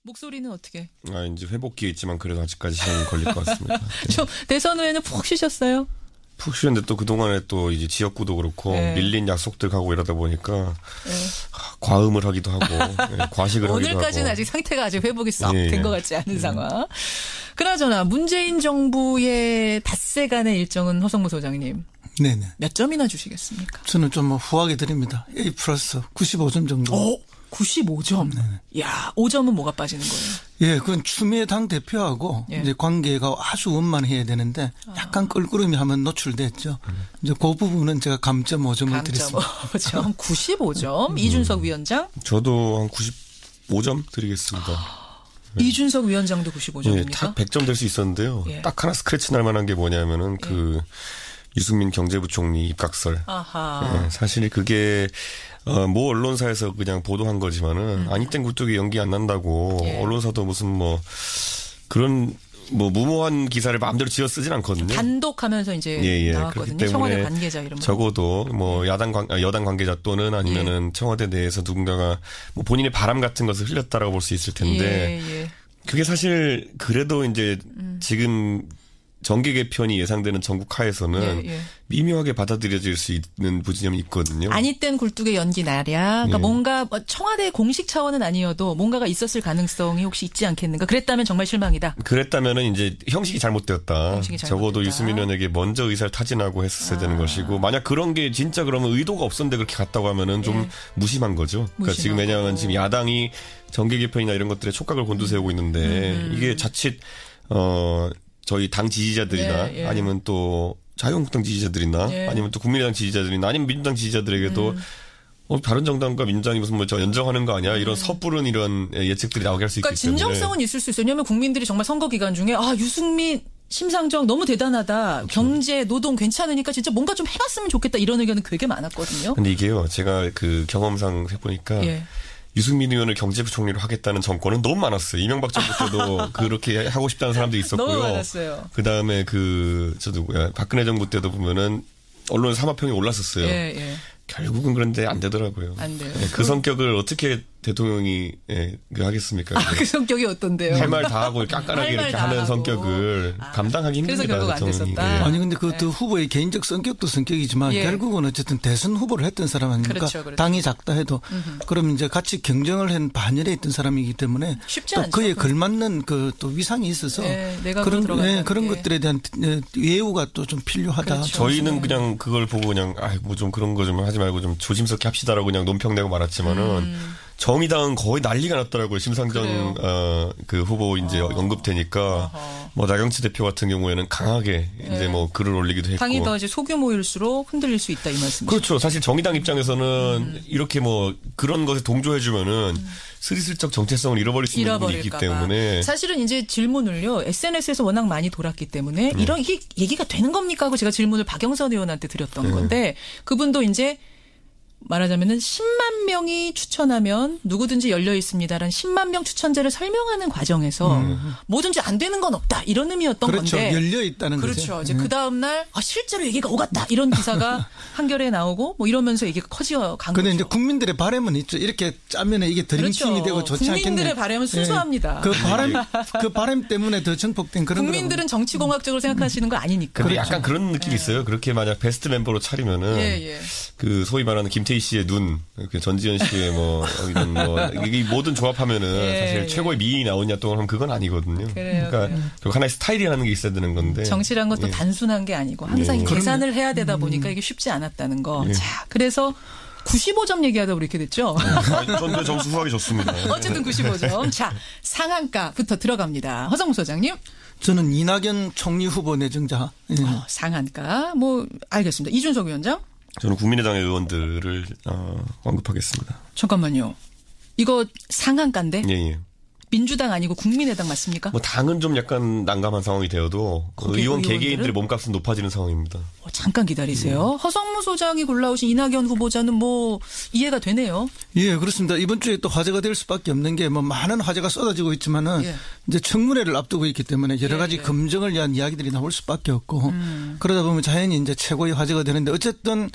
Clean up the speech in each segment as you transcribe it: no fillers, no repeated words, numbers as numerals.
목소리는 어떻게? 이제 회복기에 있지만 그래도 아직까지 시간이 걸릴 것 같습니다. 저 대선 후에는 푹 쉬셨어요? 푹 쉬었는데 또 그동안에 또 이제 지역구도 그렇고 밀린 약속들 가고 이러다 보니까 과음을 하기도 하고 과식을 하기도 하고. 오늘까지는 아직 상태가 아직 회복이 썩 된 것 같지 않은 상황. 그나저나 문재인 정부의 닷새간의 일정은 허성무 소장님. 네네. 몇 점이나 주시겠습니까? 저는 좀 후하게 드립니다. A 플러스 95점 정도. 95점. 네네. 야, 5점은 뭐가 빠지는 거예요? 예, 그건 추미애 당 대표하고 이제 관계가 아주 원만해야 되는데 약간 껄끄러움이 하면 노출됐죠. 이제 그 부분은 제가 감점 5점을 드렸습니다. 5점, 95점. 이준석 위원장? 저도 한 95점 드리겠습니다. 이준석 위원장도 95점입니까? 예, 딱 100점 될 수 있었는데요. 예. 딱 하나 스크래치 날 만한 게 뭐냐면은 그 유승민 경제부총리 입각설. 아하. 예, 사실 그게 모 언론사에서 그냥 보도한 거지만은 아니땐 굴뚝이 연기 안 난다고 언론사도 무슨 뭐 그런 뭐 무모한 기사를 마음대로 지어 쓰진 않거든요. 단독하면서 이제 나왔거든요. 청와대 관계자 이름. 적어도 뭐 여당 관계자 또는 아니면은 청와대 내에서 누군가가 뭐 본인의 바람 같은 것을 흘렸다라고 볼 수 있을 텐데 그게 사실 그래도 이제 지금 정계 개편이 예상되는 전국 하에서는 미묘하게 받아들여질 수 있는 부진점이 있거든요. 아니 땐 굴뚝의 연기 나랴. 그러니까 뭔가 청와대 공식 차원은 아니어도 뭔가가 있었을 가능성이 혹시 있지 않겠는가. 그랬다면 정말 실망이다. 그랬다면은 이제 형식이 잘못되었다. 적어도 유승민 의원에게 먼저 의사를 타진하고 했었어야 되는 것이고 만약 그런 게 진짜 그러면 의도가 없었는데 그렇게 갔다고 하면은 좀 무심한 거죠. 그러니까 지금 왜냐하면 지금 야당이 정계 개편이나 이런 것들에 촉각을 곤두세우고 있는데 이게 자칫 저희 당 지지자들이나 아니면 또 자유한국당 지지자들이나 아니면 또 국민의당 지지자들이나 아니면 민주당 지지자들에게도 다른 정당과 민주당이 무슨 뭐 저 연정하는 거 아니야? 이런 섣부른 이런 예측들이 나오게 할 수 있기 때문에. 진정성은 있을 수 있어요. 왜냐하면 국민들이 정말 선거 기간 중에 유승민 심상정 너무 대단하다. 그렇죠. 경제, 노동 괜찮으니까 진짜 뭔가 좀 해봤으면 좋겠다. 이런 의견은 되게 많았거든요. 근데 이게요. 제가 그 경험상 해보니까 유승민 의원을 경제부총리로 하겠다는 정권은 너무 많았어요. 이명박 정부 때도 그렇게 하고 싶다는 사람도 있었고요. 너무 많았어요. 그다음에 박근혜 정부 때도 보면은 언론 사마평이 올랐었어요. 결국은 그런데 안 되더라고요. 안 돼요. 그 성격을 어떻게 대통령이 하겠습니까? 그 성격이 어떤데요? 할 말 다 하고 깐깐하게 이렇게 하는 하고. 성격을 감당하기 힘듭니다. 그래서 결국 안 됐었다. 아니 근데 그 후보의 개인적 성격도 성격이지만 결국은 어쨌든 대선 후보를 했던 사람 아닙니까? 그렇죠. 당이 작다 해도 그럼 이제 같이 경쟁을 한 반열에 있던 사람이기 때문에 쉽지 또 않죠. 그에 걸맞는 그 또 위상이 있어서 그런 것들에 대한 예우가 또 좀 필요하다. 그렇죠. 저희는 그냥 그걸 보고 그냥 뭐 좀 그런 거 좀 하지 말고 좀 조심스럽게 합시다라고 그냥 논평내고 말았지만은 정의당은 거의 난리가 났더라고요. 심상정 그 후보 이제 언급되니까 뭐 나경치 대표 같은 경우에는 강하게 이제 뭐 글을 올리기도 했고. 당이 더 이제 소규모일수록 흔들릴 수 있다 이 말씀이시죠. 그렇죠. 사실 정의당 입장에서는 이렇게 뭐 그런 것에 동조해주면은 스리슬쩍 정체성을 잃어버릴 수 있는 부분이 있기 때문에. 사실은 이제 질문을요. SNS에서 워낙 많이 돌았기 때문에 이런 이게 얘기가 되는 겁니까 하고 제가 질문을 박영선 의원한테 드렸던 건데 그분도 이제 말하자면은 10만 명이 추천하면 누구든지 열려 있습니다라는 10만 명 추천제를 설명하는 과정에서 뭐든지 안 되는 건 없다 이런 의미였던 그렇죠. 건데. 열려 있다는 거죠. 그렇죠. 이제 그 다음 날 실제로 얘기가 오갔다 이런 기사가 한겨레에 나오고 뭐 이러면서 얘기가 커져 간 거죠. 그런데 이제 국민들의 바람은 있죠. 이렇게 짜면 이게 드림팀이 되고 좋지 않겠네. 국민들의 바람은 순수합니다. 그 바람 때문에 더 정폭된 그런. 국민들은 정치공학적으로 생각하시는 거 아니니까. 근데 약간 그런 느낌이 있어요. 그렇게 만약 베스트 멤버로 차리면은 그 소위 말하는 김태희 씨의 눈, 전지현 씨의 뭐 이런 뭐 이게 모든 조합하면은 사실 최고의 미인이 나오냐 또 하면 그건 아니거든요. 그러니까 하나의 스타일이라는 게 있어야 되는 건데. 정치란 것도 단순한 게 아니고 항상 계산을 해야 되다 보니까 이게 쉽지 않았다는 거. 자, 그래서 95점 얘기하다 보니 이렇게 됐죠. 전 점수 후하게 줬습니다. 어쨌든 95점. 자, 상한가부터 들어갑니다. 허성무 소장님. 저는 이낙연 총리 후보 내정자. 상한가. 뭐 알겠습니다. 이준석 위원장. 저는 국민의당의 의원들을 언급하겠습니다. 잠깐만요. 이거 상한가인데? 예. 민주당 아니고 국민의당 맞습니까? 뭐 당은 좀 약간 난감한 상황이 되어도 의원 개개인들의 몸값은 높아지는 상황입니다. 잠깐 기다리세요. 허성무 소장이 골라오신 이낙연 후보자는 뭐 이해가 되네요. 예, 그렇습니다. 이번 주에 또 화제가 될 수밖에 없는 게 뭐 많은 화제가 쏟아지고 있지만은 이제 청문회를 앞두고 있기 때문에 여러 가지 검증을 위한 이야기들이 나올 수밖에 없고 그러다 보면 자연히 이제 최고의 화제가 되는데 어쨌든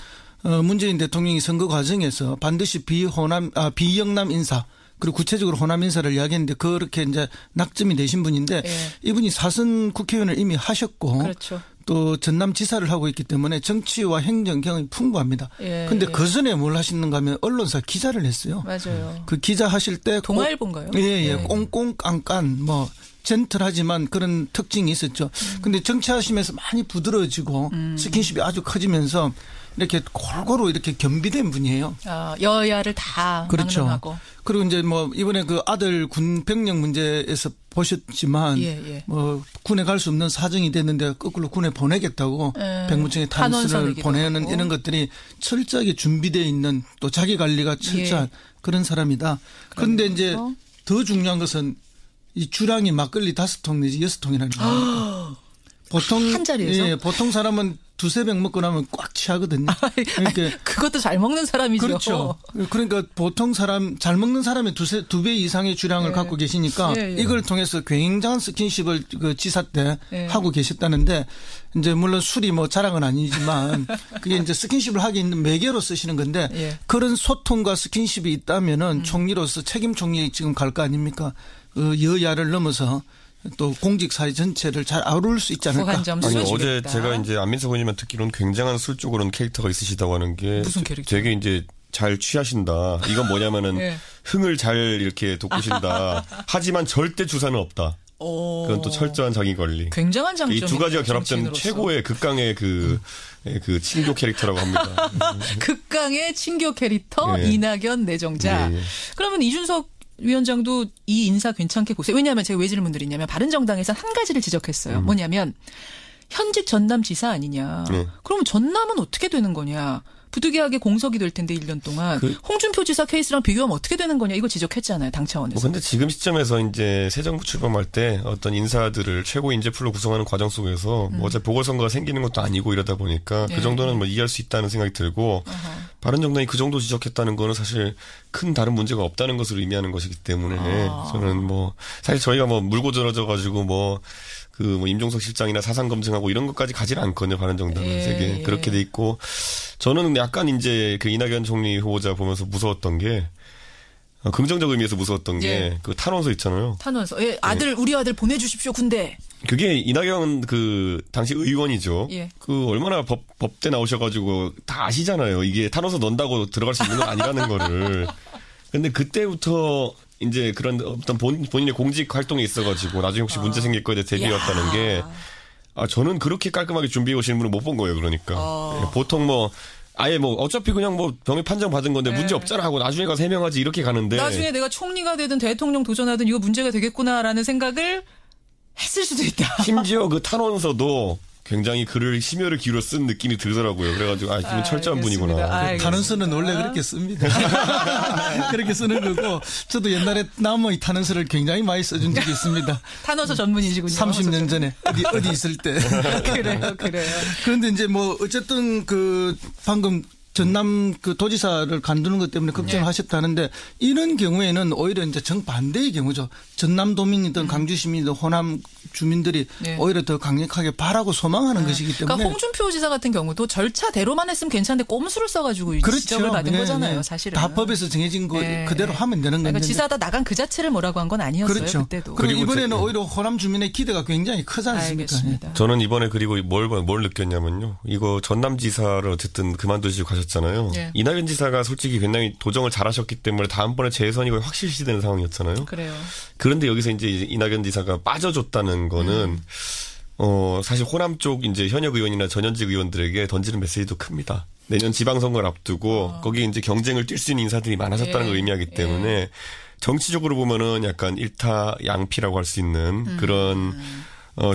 문재인 대통령이 선거 과정에서 반드시 비영남 인사 그리고 구체적으로 호남 인사를 이야기했는데 그렇게 이제 낙점이 되신 분인데 이분이 사선 국회의원을 이미 하셨고 그렇죠. 또 전남지사를 하고 있기 때문에 정치와 행정 경험이 풍부합니다. 그런데 그 전에 뭘 하시는가 하면 언론사 기자를 했어요. 맞아요. 그 기자 하실 때 동아일보인가요? 예. 꽁꽁 깐깐 뭐 젠틀하지만 그런 특징이 있었죠. 근데 정치하시면서 많이 부드러워지고 스킨십이 아주 커지면서 이렇게 골고루 이렇게 겸비된 분이에요. 여야를 다 그렇죠. 막론하고. 그리고 이제 뭐 이번에 그 아들 군 병력 문제에서 보셨지만 뭐 군에 갈 수 없는 사정이 됐는데 거꾸로 군에 보내겠다고 백무청에 탄원서를 보내는 이런 것들이 철저하게 준비되어 있는 또 자기 관리가 철저한 그런 사람이다. 그런데 이제 더 중요한 것은 이 주량이 막걸리 5통 내지 6통이라는 거예요. 보통 한 자리에서? 예, 보통 사람은 2-3병 먹고 나면 꽉 취하거든요. 그러니까 그것도 잘 먹는 사람이죠. 그렇죠. 그러니까 보통 사람 잘 먹는 사람이 2배 이상의 주량을 갖고 계시니까 이걸 통해서 굉장한 스킨십을 그 지사 때 하고 계셨다는데 이제 물론 술이 뭐 자랑은 아니지만 그게 이제 스킨십을 하기 있는 매개로 쓰시는 건데 그런 소통과 스킨십이 있다면은 총리로서 책임 총리 지금 갈 거 아닙니까? 여야를 넘어서 또 공직 사회 전체를 잘 아우를 수 있지 않을까? 아니 어제 제가 이제 안민석 의원님만 듣기로는 굉장한 술적으로는 캐릭터가 있으시다고 하는 게 무슨 캐릭터? 되게 이제 잘 취하신다. 이건 뭐냐면은 흥을 잘 이렇게 돋구신다. 하지만 절대 주사는 없다. 그건 또 철저한 자기 관리. 굉장한 장점이 이 두 가지가 결합된 최고의 극강의 그 친교 캐릭터라고 합니다. 극강의 친교 캐릭터 이낙연 내정자. 그러면 이준석 위원장도 이 인사 괜찮게 보세요. 왜냐하면 제가 왜 질문 드리냐면 바른정당에서 한 가지를 지적했어요. 뭐냐면 현직 전남지사 아니냐. 그러면 전남은 어떻게 되는 거냐. 부득이하게 공석이 될 텐데 1년 동안 홍준표 지사 케이스랑 비교하면 어떻게 되는 거냐 이거 지적했잖아요. 당 차원에서. 그런데 지금 시점에서 이제 새 정부 출범할 때 어떤 인사들을 최고 인재풀로 구성하는 과정 속에서 뭐 어차피 보궐선거가 생기는 것도 아니고 이러다 보니까 그 정도는 뭐 이해할 수 있다는 생각이 들고 바른정당이 그 정도 지적했다는 거는 사실 큰 다른 문제가 없다는 것을 의미하는 것이기 때문에 저는 뭐 사실 저희가 뭐 물고 들어져 가지고 뭐 임종석 실장이나 사상 검증하고 이런 것까지 가지 않거든요. 바른정당은 되게 그렇게 돼 있고 저는 약간 이제 그 이낙연 총리 후보자 보면서 무서웠던 게 긍정적 의미에서 무서웠던 게 그 탄원서 있잖아요. 탄원서. 우리 아들 보내주십시오 군대. 그게 이낙연 그 당시 의원이죠. 그 얼마나 법대 나오셔가지고 다 아시잖아요. 이게 탄원서 넣는다고 들어갈 수 있는 건 아니라는 거를. 근데 그때부터 이제 그런 어떤 본인의 공직 활동에 있어가지고 나중에 혹시 문제 생길 거에 대해 대비했다는 게 저는 그렇게 깔끔하게 준비해 오시는 분은 못 본 거예요. 그러니까 보통 뭐 아예 뭐 어차피 그냥 뭐 병역 판정 받은 건데 문제 없잖아 하고 나중에 가서 해명하지 이렇게 가는데 나중에 내가 총리가 되든 대통령 도전하든 이거 문제가 되겠구나라는 생각을 했을 수도 있다. 심지어 그 탄원서도 굉장히 글을 심혈을 기울여 쓴 느낌이 들더라고요. 그래가지고 이분 철저한 분이구나. 탄원서는 원래 그렇게 씁니다. 그렇게 쓰는 거고 저도 옛날에 남의 탄원서를 굉장히 많이 써준 적이 있습니다. 탄원서 전문이시군요. 30년 전에 어디 있을 때. 그래요. 그런데 이제 뭐 어쨌든 그 방금 전남 그 도지사를 간두는 것 때문에 걱정을 하셨다는데 이런 경우에는 오히려 이제 정반대의 경우죠. 전남도민이든 강주시민이든 호남 주민들이 오히려 더 강력하게 바라고 소망하는 것이기 때문에. 그러니까 홍준표 지사 같은 경우도 절차대로만 했으면 괜찮은데 꼼수를 써가지고 지적을 받은 거잖아요. 사실은. 다 법에서 정해진 거 그대로 하면 되는 건데. 그러니까 지사다 나간 그 자체를 뭐라고 한 건 아니었어요. 그렇죠. 그때도. 그리고 이번에는 오히려 호남 주민의 기대가 굉장히 크지 않습니까? 알겠습니다. 저는 이번에 그리고 뭘 느꼈냐면요. 이거 전남지사를 어쨌든 그만두시고 가셨잖아요. 이낙연 지사가 솔직히 굉장히 도정을 잘하셨기 때문에 다음번에 재선이 거의 확실시되는 상황이었잖아요. 그래요. 그런데 여기서 이제 이낙연 지사가 빠져줬다는 거는 사실 호남 쪽 이제 현역 의원이나 전현직 의원들에게 던지는 메시지도 큽니다. 내년 지방선거를 앞두고 거기 이제 경쟁을 뛸 수 있는 인사들이 많아졌다는 걸 의미하기 때문에 정치적으로 보면은 약간 일타양피라고 할 수 있는 그런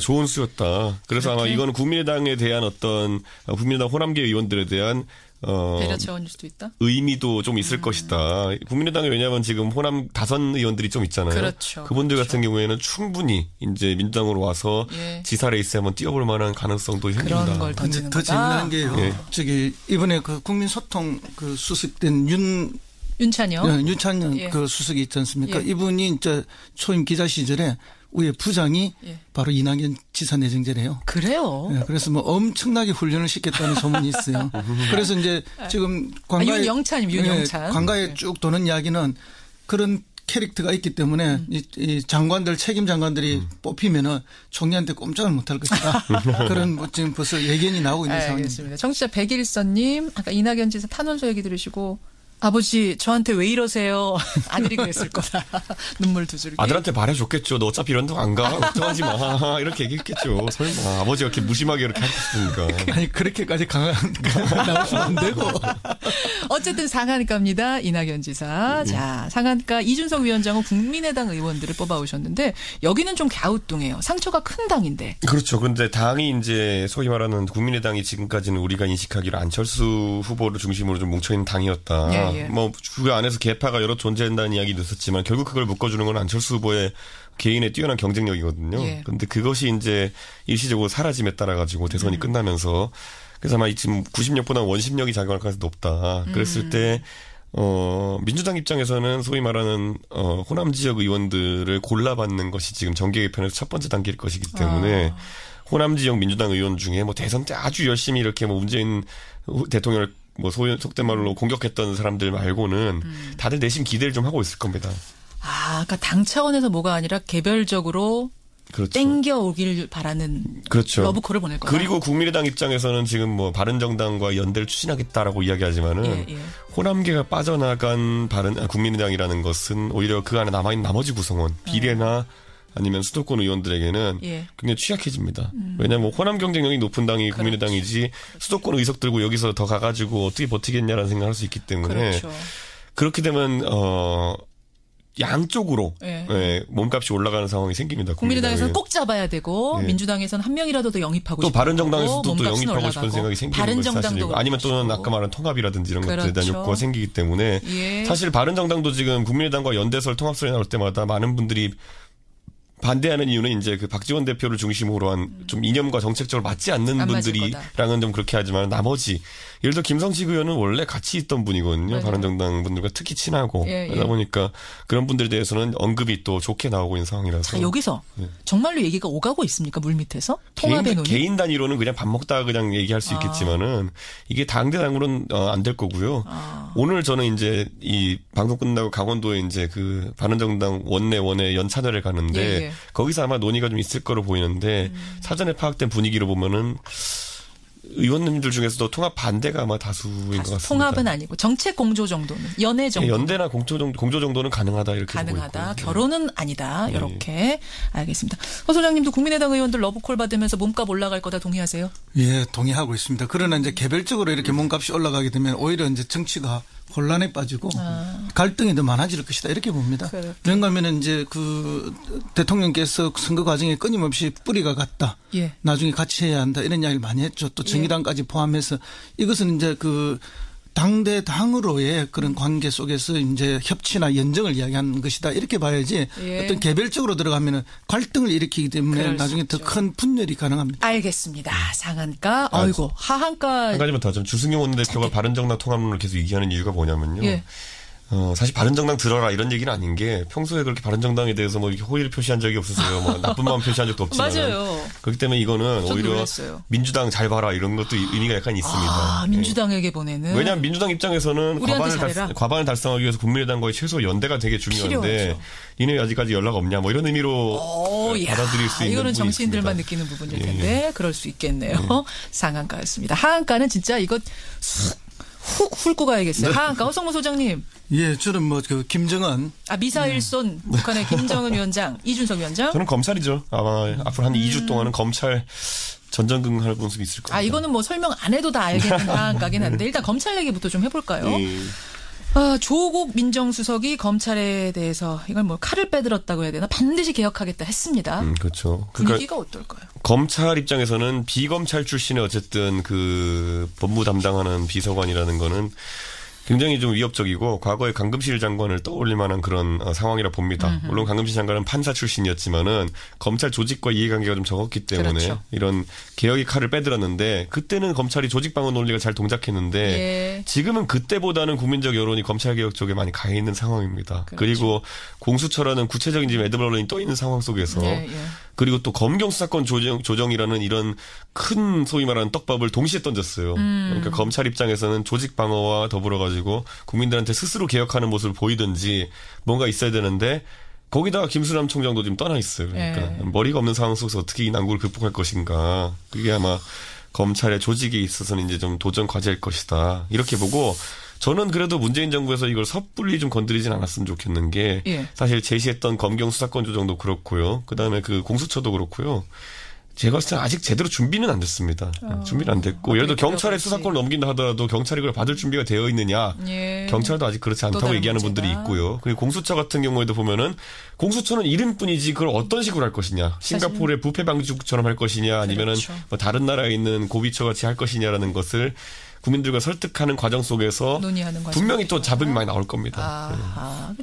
좋은 수였다. 그래서 아마 이거는 국민의당에 대한 어떤 국민의당 호남계 의원들에 대한 배려 차원일 수도 있다. 의미도 좀 있을 것이다. 국민의당에 왜냐하면 지금 호남 다선 의원들이 좀 있잖아요. 그렇죠. 그분들 같은 경우에는 충분히 이제 민주당으로 와서 지사 레이스에 한번 뛰어볼 만한 가능성도 생긴다. 그런 걸 던지는 더 재미난 게요. 저기 이번에 그 국민소통 그 수석된 윤찬영 그 수석이 있지 않습니까? 이분이 이제 초임 기자 시절에 우리 부장이 바로 이낙연 지사 내정자래요. 그래요? 그래서 뭐 엄청나게 훈련을 시켰다는 소문이 있어요. 그래서 이제 지금 윤영찬. 관가에 쭉 도는 이야기는 그런 캐릭터가 있기 때문에 이 장관들 책임 장관들이 뽑히면은 총리한테 꼼짝을 못할 것이다. 그런 뭐 지금 벌써 예견이 나오고 있는 상황입니다. 알겠습니다. 청취자 백일선님 아까 이낙연 지사 탄원서 얘기 들으시고 아버지 저한테 왜 이러세요? 아들이 그랬을 거다. 눈물 두 줄기. 아들한테 말해줬겠죠. 너 어차피 이런 데 안 가. 걱정하지 마. 이렇게 얘기했겠죠. 설마 아버지가 이렇게 무심하게 이렇게 하셨으니까. 아니 그렇게까지 강한 나오시면 안 되고. 어쨌든 상한가입니다. 이낙연 지사. 자, 상한가 이준석 위원장은 국민의당 의원들을 뽑아오셨는데 여기는 좀 갸우뚱해요. 상처가 큰 당인데. 그렇죠. 그런데 당이 이제 소위 말하는 국민의당이 지금까지는 우리가 인식하기로 안철수 후보를 중심으로 좀 뭉쳐있는 당이었다. 예. 뭐 그 안에서 계파가 여러 존재한다는 이야기도 있었지만 결국 그걸 묶어주는 건 안철수 후보의 개인의 뛰어난 경쟁력이거든요. 그런데 그것이 이제 일시적으로 사라짐에 따라 가지고 대선이 끝나면서 그래서 아마 지금 90력보다 원심력이 작용할 가능성이 높다. 그랬을 때 민주당 입장에서는 소위 말하는 호남 지역 의원들을 골라받는 것이 지금 정계 개편에서 첫 번째 단계일 것이기 때문에 호남 지역 민주당 의원 중에 뭐 대선 때 아주 열심히 이렇게 뭐 문재인 대통령을 뭐 속된 말로 공격했던 사람들 말고는 다들 내심 기대를 좀 하고 있을 겁니다. 그러니까 당 차원에서 뭐가 아니라 개별적으로 그렇죠. 땡겨오길 바라는 그렇죠. 러브콜을 보낼 거다. 그리고 국민의당 입장에서는 지금 뭐 바른정당과 연대를 추진하겠다라고 이야기하지만은 호남계가 빠져나간 국민의당이라는 것은 오히려 그 안에 남아있는 나머지 구성원 비례나 아니면 수도권 의원들에게는 굉장히 취약해집니다. 왜냐하면 호남 경쟁력이 높은 당이 국민의당이지 수도권 의석 들고 여기서 더 가가지고 어떻게 버티겠냐라는 생각을 할 수 있기 때문에 그렇게 되면 양쪽으로 몸값이 올라가는 상황이 생깁니다. 국민의당에서는 꼭 잡아야 되고 민주당에서는 한 명이라도 더 영입하고 또 바른정당에서도 또 영입하고 싶은 생각이 생기는 것이 사실이고 아니면 또는 아까 말한 통합이라든지 이런 것들에 대한 욕구가 생기기 때문에 사실 바른정당도 지금 국민의당과 연대설 통합설이 나올 때마다 많은 분들이 반대하는 이유는 이제 그 박지원 대표를 중심으로 한 좀 이념과 정책적으로 맞지 않는 분들이랑은 좀 그렇게 하지만 나머지 예를 들어 김성식 의원은 원래 같이 있던 분이거든요. 바른정당 분들과 특히 친하고 그러다 보니까 그런 분들에 대해서는 언급이 또 좋게 나오고 있는 상황이라서. 자, 여기서 정말로 얘기가 오가고 있습니까? 물밑에서? 통합의 논의? 개인 단위로는 그냥 밥 먹다가 그냥 얘기할 수 있겠지만은 이게 당대당으로는 안 될 거고요. 오늘 저는 이제 이 방송 끝나고 강원도에 이제 그 바른정당 원내 연찬회를 가는데 거기서 아마 논의가 좀 있을 거로 보이는데 사전에 파악된 분위기로 보면은 의원님들 중에서도 통합 반대가 아마 다수인 것 같습니다. 통합은 아니고 정책 공조 정도는 연애 정도. 연대나 공조 정도는 가능하다 이렇게 가능하다. 결혼은 아니다. 이렇게 알겠습니다. 허 소장님도 국민의당 의원들 러브콜 받으면서 몸값 올라갈 거다 동의하세요? 예, 동의하고 있습니다. 그러나 이제 개별적으로 이렇게 몸값이 올라가게 되면 오히려 이제 정치가 혼란에 빠지고 갈등이 더 많아질 것이다 이렇게 봅니다. 왜냐하면 이제 그 대통령께서 선거 과정에 끊임없이 뿌리가 같다. 나중에 같이 해야 한다 이런 이야기를 많이 했죠. 또 정의당까지 포함해서 이것은 이제 그 당으로의 그런 관계 속에서 이제 협치나 연정을 이야기하는 것이다 이렇게 봐야지 어떤 개별적으로 들어가면은 갈등을 일으키기 때문에 나중에 더 큰 분열이 가능합니다. 알겠습니다. 상한가, 아이고 하한가. 한 가지만 더 하자면 주승용 원내대표가 바른정당 통합론을 계속 얘기하는 이유가 뭐냐면요. 사실 바른정당 들어라 이런 얘기는 아닌 게 평소에 그렇게 바른정당에 대해서 뭐 이렇게 호의를 표시한 적이 없으세요. 뭐 나쁜 마음 표시한 적도 없지만. 맞아요. 그렇기 때문에 이거는 오히려 놀랐어요. 민주당 잘 봐라 이런 것도 의미가 약간 있습니다. 민주당에게 보내는. 왜냐하면 민주당 입장에서는 과반을 달성하기 위해서 국민의당과의 최소 연대가 되게 중요한데 필요하죠. 니네 아직까지 연락 없냐 뭐 이런 의미로 받아들일 수 있는 이거는 정치인들만 느끼는 부분일 텐데 그럴 수 있겠네요. 상한가였습니다. 하한가는 진짜 이거 훅 훑고 가야겠어요. 하한가 허성무 소장님. 예, 저는 뭐 그 김정은 미사일 쏜 북한의 김정은 위원장, 이준석 위원장. 저는 검찰이죠. 아마 앞으로 한 2주 동안은 검찰 전전긍긍할 모습이 있을 겁니다. 이거는 뭐 설명 안 해도 다 알겠는 하한가긴 한데 일단 검찰 얘기부터 좀 해볼까요? 조국 민정수석이 검찰에 대해서 이걸 뭐 칼을 빼들었다고 해야 되나 반드시 개혁하겠다 했습니다. 그렇죠. 분위기가 어떨까요? 검찰 입장에서는 비검찰 출신의 어쨌든 그 법무 담당하는 비서관이라는 거는 굉장히 좀 위협적이고 과거에 강금실 장관을 떠올릴 만한 그런 상황이라 봅니다. 물론 강금실 장관은 판사 출신이었지만은 검찰 조직과 이해관계가 좀 적었기 때문에 이런 개혁의 칼을 빼들었는데 그때는 검찰이 조직방어 논리가 잘 동작했는데 지금은 그때보다는 국민적 여론이 검찰개혁 쪽에 많이 가 있는 상황입니다. 그리고 공수처라는 구체적인 지금 애드벌런이 떠 있는 상황 속에서 그리고 또 검경 수사권 조정이라는 이런 큰 소위 말하는 떡밥을 동시에 던졌어요. 그러니까 검찰 입장에서는 조직 방어와 더불어 가지고 국민들한테 스스로 개혁하는 모습을 보이든지 뭔가 있어야 되는데 거기다가 김수남 총장도 지금 떠나 있어요. 그러니까 머리가 없는 상황 속에서 어떻게 이 난국을 극복할 것인가. 그게 아마 검찰의 조직에 있어서는 이제 좀 도전 과제일 것이다. 이렇게 보고 저는 그래도 문재인 정부에서 이걸 섣불리 좀 건드리진 않았으면 좋겠는 게 사실 제시했던 검경 수사권 조정도 그렇고요. 그다음에 그 공수처도 그렇고요. 제가 봤을 때 아직 제대로 준비는 안 됐습니다. 준비는 안 됐고 예를 들어 경찰에 수사권을 넘긴다 하더라도 경찰이 그걸 받을 준비가 되어 있느냐. 경찰도 아직 그렇지 않다고 얘기하는 문제다. 분들이 있고요. 그리고 공수처 같은 경우에도 보면은 공수처는 이름뿐이지 그걸 어떤 식으로 할 것이냐. 싱가포르의 부패 방지국처럼 할 것이냐 아니면은 그렇죠. 뭐 다른 나라에 있는 고비처 같이 할 것이냐라는 것을 국민들과 설득하는 과정 속에서 논의하는 과정. 분명히 또 잡음이 많이 나올 겁니다.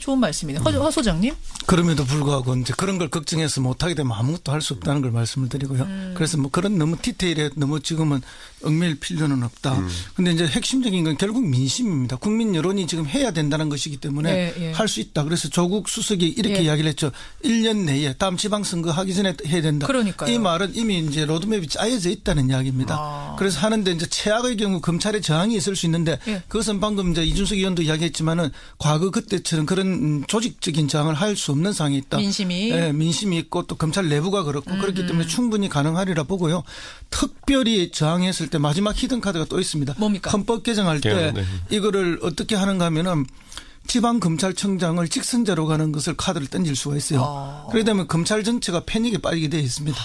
좋은 말씀이네요. 허 소장님. 그럼에도 불구하고 이제 그런 걸 걱정해서 못하게 되면 아무것도 할 수 없다는 걸 말씀을 드리고요. 그래서 뭐 그런 너무 디테일에 너무 지금은 얽매일 필요는 없다. 근데 이제 핵심적인 건 결국 민심입니다. 국민 여론이 지금 해야 된다는 것이기 때문에 할 수 있다. 그래서 조국 수석이 이렇게 이야기를 했죠. 1년 내에 다음 지방선거 하기 전에 해야 된다. 그러니까요. 이 말은 이미 이제 로드맵이 짜여져 있다는 이야기입니다. 그래서 하는데 이제 최악의 경우 검찰의 저항이 있을 수 있는데 그것은 방금 이제 이준석 의원도 이야기했지만은 과거 그때처럼 그런 조직적인 저항을 할 수 없는 상황이 있다. 민심이. 네, 민심이 있고 또 검찰 내부가 그렇고 그렇기 때문에 충분히 가능하리라 보고요. 특별히 저항했을 때 마지막 히든 카드가 또 있습니다. 뭡니까? 헌법 개정할 때 이거를 어떻게 하는가 하면은 지방검찰청장을 직선제로 가는 것을 카드를 던질 수가 있어요. 그러다 보면 검찰 전체가 패닉에 빠지게 되어 있습니다.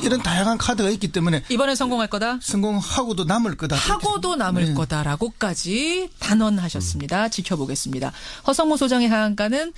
이런 다양한 카드가 있기 때문에 이번에 성공할 거다? 성공하고도 남을 거다. 하고도 남을 거다라고까지 단언하셨습니다. 지켜보겠습니다. 허성모 소장의 하한가는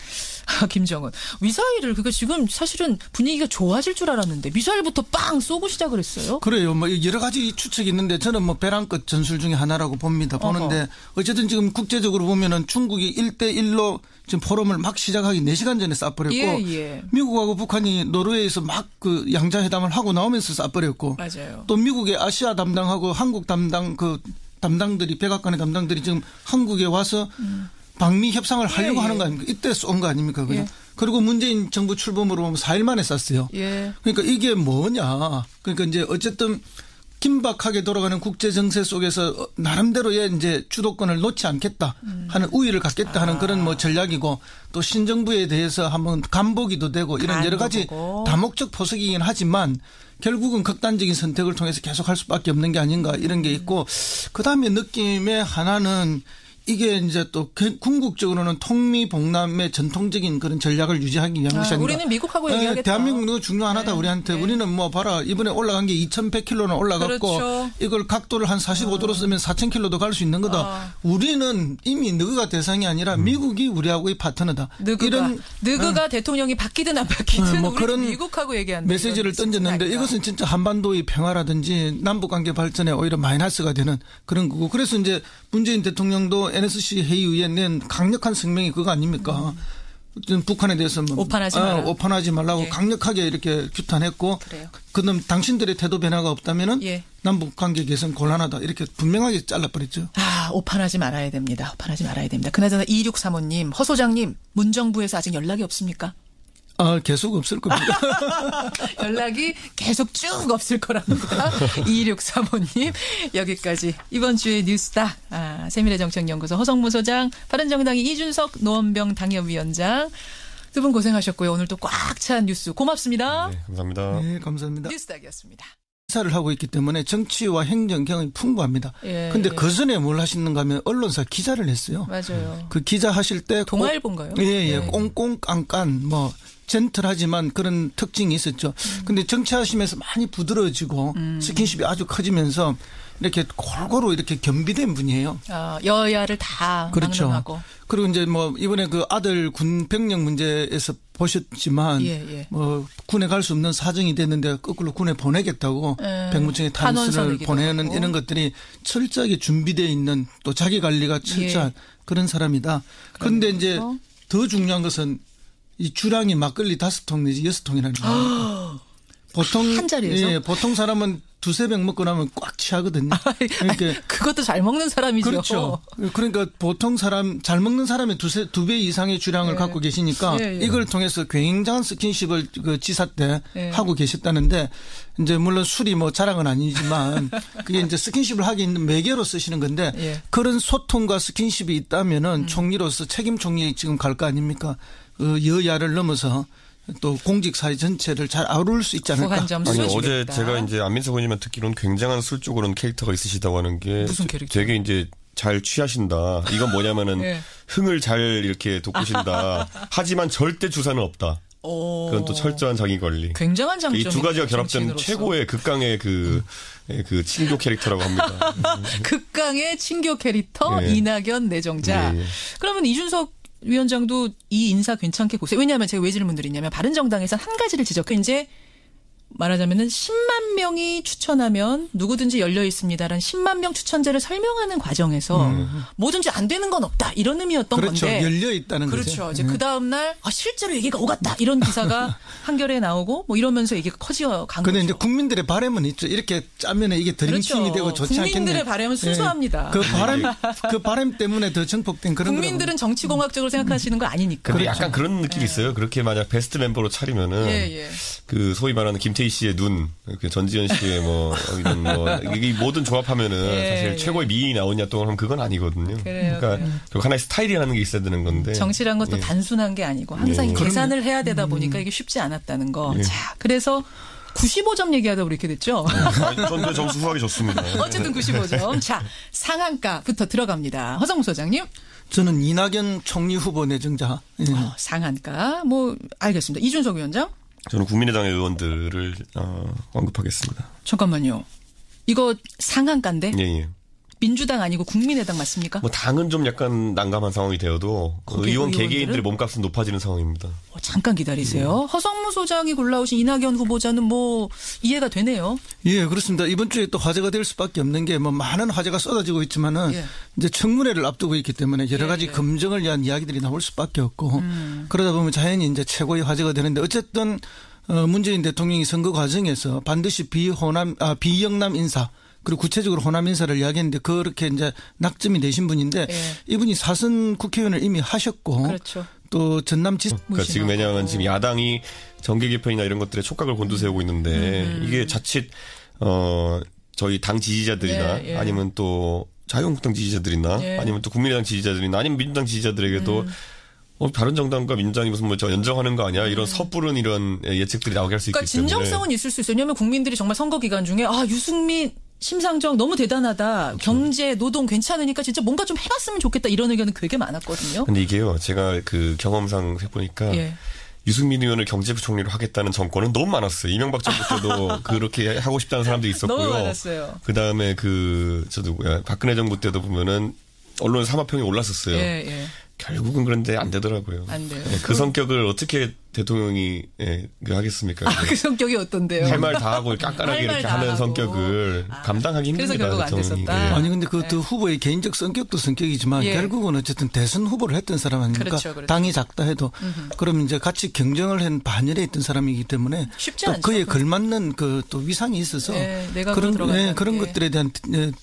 김정은. 미사일을 그게 지금 사실은 분위기가 좋아질 줄 알았는데 미사일부터 빵 쏘고 시작을 했어요. 그래요. 뭐 여러 가지 추측이 있는데 저는 뭐 벼랑끝 전술 중에 하나라고 봅니다. 보는데 어쨌든 지금 국제적으로 보면은 중국이 1대1로 지금 포럼을 막 시작하기 4시간 전에 쏴버렸고 미국하고 북한이 노르웨이에서 막 그 양자회담을 하고 나오면서 쏴버렸고 맞아요. 또 미국의 아시아 담당하고 한국 담당 그 담당들이 백악관의 담당들이 지금 한국에 와서 방미 협상을 하려고 하는 거 아닙니까? 이때 쏜 거 아닙니까? 그죠? 그리고 문재인 정부 출범으로 보면 4일 만에 쐈어요. 그러니까 이게 뭐냐. 그러니까 이제 어쨌든 긴박하게 돌아가는 국제 정세 속에서 나름대로의 이제 주도권을 놓지 않겠다 하는 우위를 갖겠다 하는 그런 뭐 전략이고 또 신정부에 대해서 한번 간보기도 되고 이런 여러 가지 다목적 포석이긴 하지만 결국은 극단적인 선택을 통해서 계속 할 수밖에 없는 게 아닌가 이런 게 있고 그다음에 느낌의 하나는 이게 이제 또 궁극적으로는 통미봉남의 전통적인 그런 전략을 유지하기 위한 것이 아닌가. 우리는 미국하고 얘기하겠다. 대한민국은 중요하다 우리한테. 우리는 뭐 봐라 이번에 올라간 게 2100km는 올라갔고 이걸 각도를 한 45도로 쓰면 4000km도 갈 수 있는 거다. 우리는 이미 느그가 대상이 아니라 미국이 우리하고의 파트너다. 느그가 대통령이 바뀌든 안 바뀌든 뭐 그런 미국하고 얘기한다. 메시지를 던졌는데 이것은 진짜 한반도의 평화라든지 남북관계 발전에 오히려 마이너스가 되는 그런 거고. 그래서 이제 문재인 대통령도 NSC 회의에 낸 강력한 성명이 그거 아닙니까? 북한에 대해서 오판하지 말라고 강력하게 이렇게 규탄했고 그다음 당신들의 태도 변화가 없다면은 남북 관계 개선 곤란하다 이렇게 분명하게 잘라버렸죠. 오판하지 말아야 됩니다. 오판하지 말아야 됩니다. 그나저나 2635님, 허 소장님 문정부에서 아직 연락이 없습니까? 계속 없을 겁니다. 연락이 계속 쭉 없을 거랍니다. 2635님 여기까지 이번 주의 뉴스다. 세밀의 정책연구소 허성무 소장, 바른정당의 이준석 노원병 당협위원장 두 분 고생하셨고요. 오늘 또 꽉 찬 뉴스 고맙습니다. 네, 감사합니다. 네, 감사합니다. 뉴스닥이었습니다. 사를 하고 있기 때문에 정치와 행정 경험이 풍부합니다. 그런데 그 전에 뭘 하시는가 하면 언론사 기자를 했어요. 맞아요. 그 기자 하실 때 동아일보인가요? 꽁꽁 깐깐 뭐 젠틀하지만 그런 특징이 있었죠. 근데 정치하시면서 많이 부드러워지고 스킨십이 아주 커지면서 이렇게 골고루 이렇게 겸비된 분이에요. 여야를 다 막론하고. 그리고 이제 뭐 이번에 그 아들 군 병력 문제에서 보셨지만 뭐 군에 갈 수 없는 사정이 됐는데 거꾸로 군에 보내겠다고 백무청에 탄원서를 보내는 이런 것들이 철저하게 준비되어 있는 또 자기 관리가 철저한 그런 사람이다. 그런데 이제 더 중요한 것은 이 주량이 막걸리 5통 내지 6통이라는 겁니다. 보통 한 자리에서? 예, 보통 사람은 두세 병 먹고 나면 꽉 취하거든요. 그러니까 그것도 잘 먹는 사람이죠. 그렇죠. 그러니까 보통 사람 잘 먹는 사람이 두 배 이상의 주량을 갖고 계시니까 이걸 통해서 굉장한 스킨십을 그 지사 때 하고 계셨다는데 이제 물론 술이 뭐 자랑은 아니지만 그게 이제 스킨십을 하기 있는 매개로 쓰시는 건데 그런 소통과 스킨십이 있다면은 총리로서 책임 총리 지금 갈 거 아닙니까? 여야를 넘어서 또 공직 사회 전체를 잘 아우를 수 있지 않을까? 아니 어제 제가 이제 안민석 의원님만 듣기로는 굉장한 술적으로는 캐릭터가 있으시다고 하는 게 무슨 캐릭터? 되게 이제 잘 취하신다. 이건 뭐냐면은 흥을 잘 이렇게 돋구신다. 하지만 절대 주사는 없다. 그건 또 철저한 자기 관리. 굉장한 장점이 이 두 가지가 결합된 최고의 극강의 그 친교 캐릭터라고 합니다. 극강의 친교 캐릭터 이낙연 내정자. 그러면 이준석 위원장도 이 인사 괜찮게 보세요. 왜냐하면 제가 왜 질문 드리냐면 바른정당에서 한 가지를 지적해. 이제 말하자면은 10만 명이 추천하면 누구든지 열려 있습니다라는 10만 명 추천제를 설명하는 과정에서 뭐든지 안 되는 건 없다 이런 의미였던 그렇죠. 건데. 열려 있다는 거죠. 그렇죠. 이제 그 다음 날 실제로 얘기가 오갔다 이런 기사가 한겨레에 나오고 뭐 이러면서 얘기가 커져간 거죠. 그런데 이제 국민들의 바람은 있죠. 이렇게 짜면은 이게 드림팀이 그렇죠. 되고 좋지 않겠네. 국민들의 바람은 순수합니다. 그 바람 때문에 더 증폭된 그런. 국민들은 정치공학적으로 생각하시는 거 아니니까. 근데 약간 그런 느낌이 있어요. 그렇게 만약 베스트 멤버로 차리면은 그 소위 말하는 김태희 씨의 눈, 전지현 씨의 뭐 이런 뭐 이 모든 조합하면은 사실 최고의 미인이 나오냐 또 하면 그건 아니거든요. 그러니까 하나의 스타일이라는 게 있어야 되는 건데. 정치란 것도 단순한 게 아니고 항상 계산을 해야 되다 보니까 이게 쉽지 않았다는 거. 자, 그래서 95점 얘기하다 보니 이렇게 됐죠. 전 점수 후하게 줬습니다. 어쨌든 95점. 자, 상한가부터 들어갑니다. 허성무 소장님. 저는 이낙연 총리 후보 내정자. 상한가. 뭐 알겠습니다. 이준석 위원장. 저는 국민의당의 의원들을 언급하겠습니다. 잠깐만요. 이거 상한가인데? 예. 민주당 아니고 국민의당 맞습니까? 뭐 당은 좀 약간 난감한 상황이 되어도 의원 개개인들의 몸값은 높아지는 상황입니다. 잠깐 기다리세요. 허성무 소장이 골라오신 이낙연 후보자는 뭐 이해가 되네요. 예, 그렇습니다. 이번 주에 또 화제가 될 수밖에 없는 게 뭐 많은 화제가 쏟아지고 있지만은 이제 청문회를 앞두고 있기 때문에 여러 가지 검증을 위한 이야기들이 나올 수밖에 없고 그러다 보면 자연히 이제 최고의 화제가 되는데 어쨌든 문재인 대통령이 선거 과정에서 반드시 비영남 인사 그리고 구체적으로 호남 인사를 이야기했는데 그렇게 이제 낙점이 되신 분인데 이분이 사선 국회의원을 이미 하셨고 그렇죠. 또 전남 그러니까 지금 왜냐하면 지금 야당이 정계 개편이나 이런 것들에 촉각을 곤두세우고 있는데 이게 자칫 저희 당 지지자들이나 아니면 또 자유한국당 지지자들이나 아니면 또 국민의당 지지자들이나 아니면 민주당 지지자들에게도 바른정당과 민주당이 무슨 뭐 저 연정하는 거 아니야? 이런 섣부른 이런 예측들이 나오게 할 수 있기 때문에. 그러니까 진정성은 있을 수 있어요. 왜냐하면 국민들이 정말 선거 기간 중에 유승민 심상정 너무 대단하다. 그렇죠. 경제, 노동 괜찮으니까 진짜 뭔가 좀 해봤으면 좋겠다. 이런 의견은 되게 많았거든요. 근데 이게요. 제가 그 경험상 해보니까 유승민 의원을 경제부총리로 하겠다는 정권은 너무 많았어요. 이명박 정부 때도 그렇게 하고 싶다는 사람도 있었고요. 너무 많았어요. 그다음에 저 누구야. 박근혜 정부 때도 보면은 언론 사마평이 올랐었어요. 결국은 그런데 안 되더라고요. 안 돼요. 그 성격을 어떻게 대통령이 하겠습니까? 그 성격이 어떤데요? 할 말 다 하고 깐깐하게 이렇게 하는 성격을 감당하기 힘듭니다. 그래서 결국 안 됐었다. 아니 근데 그 후보의 개인적 성격도 성격이지만 결국은 어쨌든 대선 후보를 했던 사람 아닙니까? 그렇죠. 당이 작다 해도 그럼 이제 같이 경쟁을 한 반열에 있던 사람이기 때문에 쉽지 또 않죠. 그에 걸맞는 그 또 위상이 있어서 그런 것들에 대한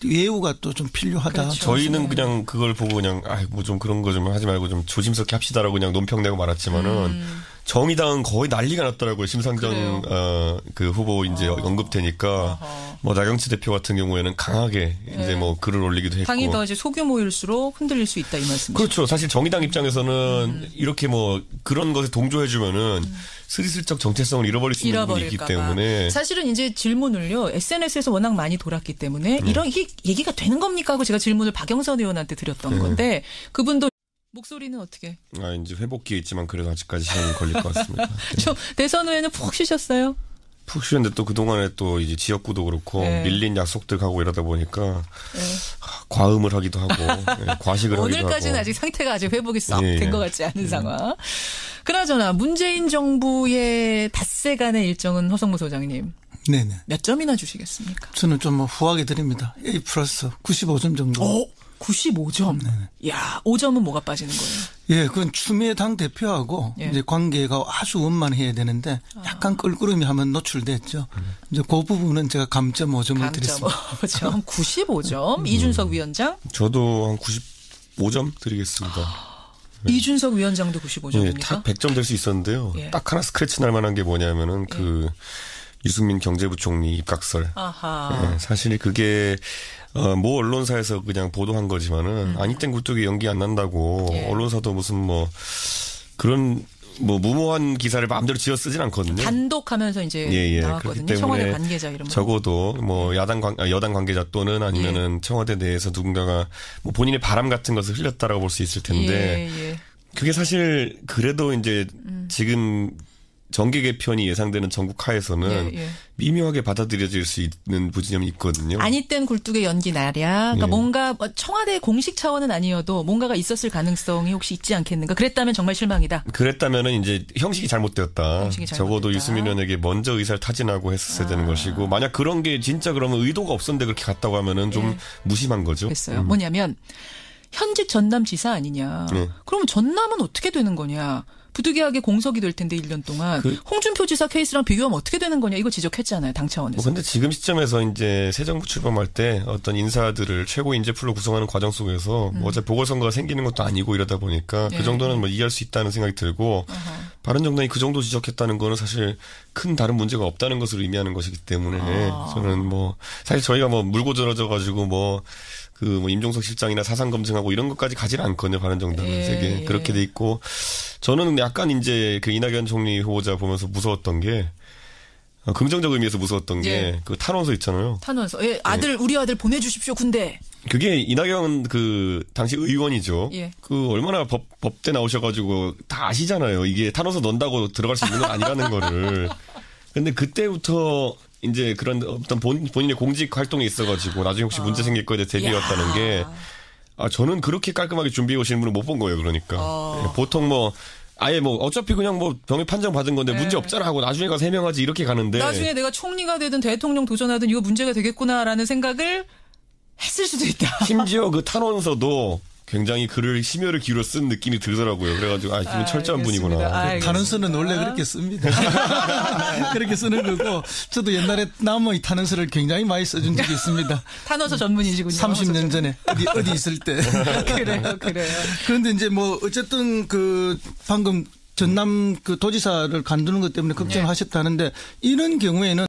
예우가 또 좀 필요하다. 그렇죠. 저희는 그냥 그걸 보고 그냥 뭐 좀 그런 거 좀 하지 말고 좀 조심스럽게 합시다라고 그냥 논평 내고 말았지만은 정의당은 거의 난리가 났더라고요. 심상정 그 후보 이제 언급되니까 뭐 나경치 대표 같은 경우에는 강하게 이제 뭐 글을 올리기도 했고. 당이 더 이제 소규모일수록 흔들릴 수 있다 이 말씀이죠. 그렇죠. 사실 정의당 입장에서는 이렇게 뭐 그런 것에 동조해주면은 스리슬쩍 정체성을 잃어버릴 수 있는 부분이 있기 때문에. 사실은 이제 질문을요. SNS에서 워낙 많이 돌았기 때문에 이런 얘기가 되는 겁니까 하고 제가 질문을 박영선 의원한테 드렸던 건데 그분도 목소리는 어떻게? 이제 회복기에 있지만 그래도 아직까지 시간이 걸릴 것 같습니다. 저 대선 후에는 푹 쉬셨어요? 푹 쉬었는데 또 그동안에 또 이제 지역구도 그렇고 밀린 약속들 가고 이러다 보니까 과음을 하기도 하고 과식을 하기도 하고. 오늘까지는 아직 상태가 아직 회복이 썩 된 것 같지 않은 상황. 그나저나 문재인 정부의 닷새간의 일정은 허성무 소장님. 네네. 몇 점이나 주시겠습니까? 저는 좀 뭐 후하게 드립니다. A 플러스 95점 정도. 95점. 야, 5점은 뭐가 빠지는 거예요? 예, 그건 추미애 당 대표하고 예. 이제 관계가 아주 원만해야 되는데 약간 껄끄러움이 한번 노출됐죠. 이제 그 부분은 제가 감점 5점을 드렸습니다. 5점, 95점. 이준석 위원장? 저도 한 95점 드리겠습니다. 이준석 위원장도 95점입니까? 예, 딱 100점 될 수 있었는데요. 예. 딱 하나 스크래치 날 만한 게 뭐냐면은 그 유승민 경제부총리 입각설. 아하. 예, 사실 그게 모 언론사에서 그냥 보도한 거지만은 아니땐 굴뚝에 연기 안 난다고 예. 언론사도 무슨 뭐 그런 뭐 무모한 기사를 마음대로 지어 쓰진 않거든요. 단독하면서 이제 나왔거든요. 청와대 관계자 이름. 적어도 뭐 여당 관계자 또는 아니면은 청와대 내에서 누군가가 뭐 본인의 바람 같은 것을 흘렸다라고 볼 수 있을 텐데 그게 사실 그래도 이제 지금 정계 개편이 예상되는 전국 하에서는 미묘하게 받아들여질 수 있는 부진점이 있거든요. 아니 땐 굴뚝에 연기 나랴. 그러니까 뭔가 청와대 공식 차원은 아니어도 뭔가가 있었을 가능성이 혹시 있지 않겠는가. 그랬다면 정말 실망이다. 그랬다면은 이제 형식이 잘못되었다. 적어도 유승민 의원에게 먼저 의사를 타진하고 했었어야 되는 것이고 만약 그런 게 진짜 그러면 의도가 없었는데 그렇게 갔다고 하면은 좀 무심한 거죠. 됐어요. 뭐냐면 현직 전남지사 아니냐. 그러면 전남은 어떻게 되는 거냐. 부득이하게 공석이 될 텐데 1년 동안 홍준표 지사 케이스랑 비교하면 어떻게 되는 거냐 이거 지적했잖아요. 당 차원에서. 그런데 지금 시점에서 이제 새 정부 출범할 때 어떤 인사들을 최고 인재풀로 구성하는 과정 속에서 뭐 어차피 보궐선거가 생기는 것도 아니고 이러다 보니까 그 정도는 뭐 이해할 수 있다는 생각이 들고 바른정당이 그 정도 지적했다는 거는 사실 큰 다른 문제가 없다는 것을 의미하는 것이기 때문에 저는 뭐 사실 저희가 뭐 물고 들어져 가지고 뭐 임종석 실장이나 사상 검증하고 이런 것까지 가지는 않거든요. 바른정당은 되게 그렇게 돼 있고 저는 약간 이제 그 이낙연 총리 후보자 보면서 무서웠던 게 긍정적 의미에서 무서웠던 게 그 탄원서 있잖아요. 탄원서. 우리 아들 보내주십시오 군대. 그게 이낙연 그 당시 의원이죠. 그 얼마나 법대 나오셔가지고 다 아시잖아요. 이게 탄원서 넣는다고 들어갈 수 있는 건 아니라는 거를. 근데 그때부터 이제 그런 어떤 본인의 공직 활동에 있어가지고 나중에 혹시 문제 생길 거에 대해 대비해왔다는 게 저는 그렇게 깔끔하게 준비해 오시는 분을 못 본 거예요. 그러니까 보통 뭐 아예 뭐 어차피 그냥 뭐 병역 판정 받은 건데 문제 없잖아 하고 나중에 가서 해명하지 이렇게 가는데 나중에 내가 총리가 되든 대통령 도전하든 이거 문제가 되겠구나라는 생각을 했을 수도 있다. 심지어 그 탄원서도 굉장히 글을 심혈을 기울여 쓴 느낌이 들더라고요. 그래가지고 이분 철저한 분이구나. 탄원서는 원래 그렇게 씁니다. 그렇게 쓰는 거고 저도 옛날에 남의 탄원서를 굉장히 많이 써준 적이 있습니다. 탄원서 전문이시군요. 30년 전에 어디 있을 때. 그래요. 그런데 이제 뭐 어쨌든 그 방금 전남 그 도지사를 간두는 것 때문에 걱정을 하셨다는데 이런 경우에는